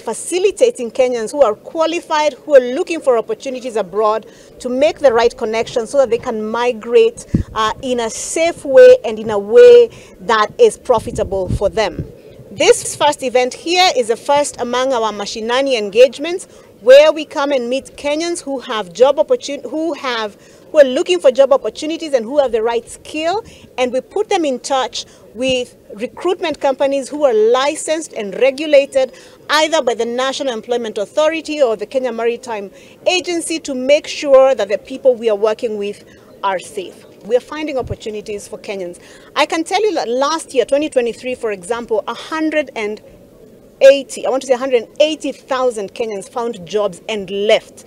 facilitating Kenyans who are qualified, who are looking for opportunities abroad to make the right connections so that they can migrate in a safe way and in a way that is profitable for them. This first event here is the first among our Mashinani engagements, where we come and meet Kenyans who have who are looking for job opportunities and who have the right skill, and we put them in touch with recruitment companies who are licensed and regulated either by the National Employment Authority or the Kenya Maritime Agency to make sure that the people we are working with are safe. We are finding opportunities for Kenyans. I can tell you that last year, 2023, for example, 180,000 Kenyans found jobs and left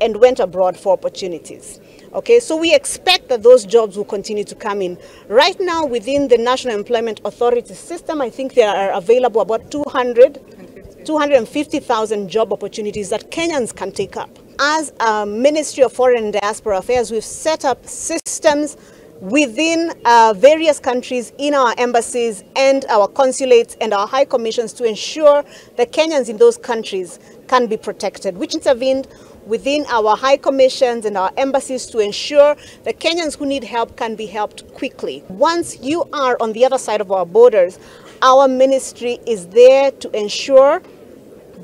and went abroad for opportunities. Okay, so we expect that those jobs will continue to come in. Right now, within the National Employment Authority system, I think there are available about 250,000 job opportunities that Kenyans can take up. As a Ministry of Foreign and Diaspora Affairs, we've set up systems within various countries in our embassies and our consulates and our high commissions to ensure that Kenyans in those countries can be protected, which intervened within our high commissions and our embassies to ensure that Kenyans who need help can be helped quickly. Once you are on the other side of our borders, our ministry is there to ensure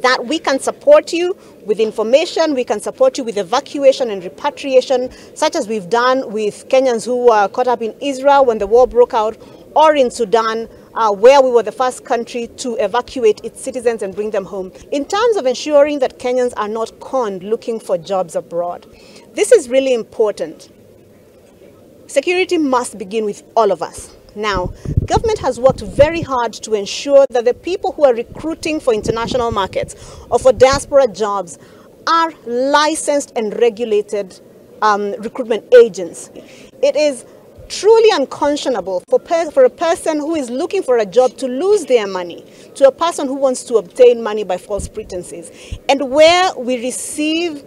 that we can support you with information, we can support you with evacuation and repatriation, such as we've done with Kenyans who were caught up in Israel when the war broke out, or in Sudan, where we were the first country to evacuate its citizens and bring them home. In terms of ensuring that Kenyans are not conned looking for jobs abroad, this is really important. Security must begin with all of us. Now, government has worked very hard to ensure that the people who are recruiting for international markets or for diaspora jobs are licensed and regulated recruitment agents. It is truly unconscionable for a person who is looking for a job to lose their money to a person who wants to obtain money by false pretenses. And where we receive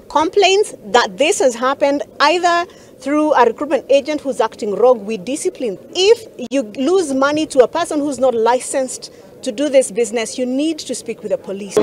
complaints that this has happened either through a recruitment agent who's acting rogue, we discipline. If you lose money to a person who's not licensed to do this business, you need to speak with the police.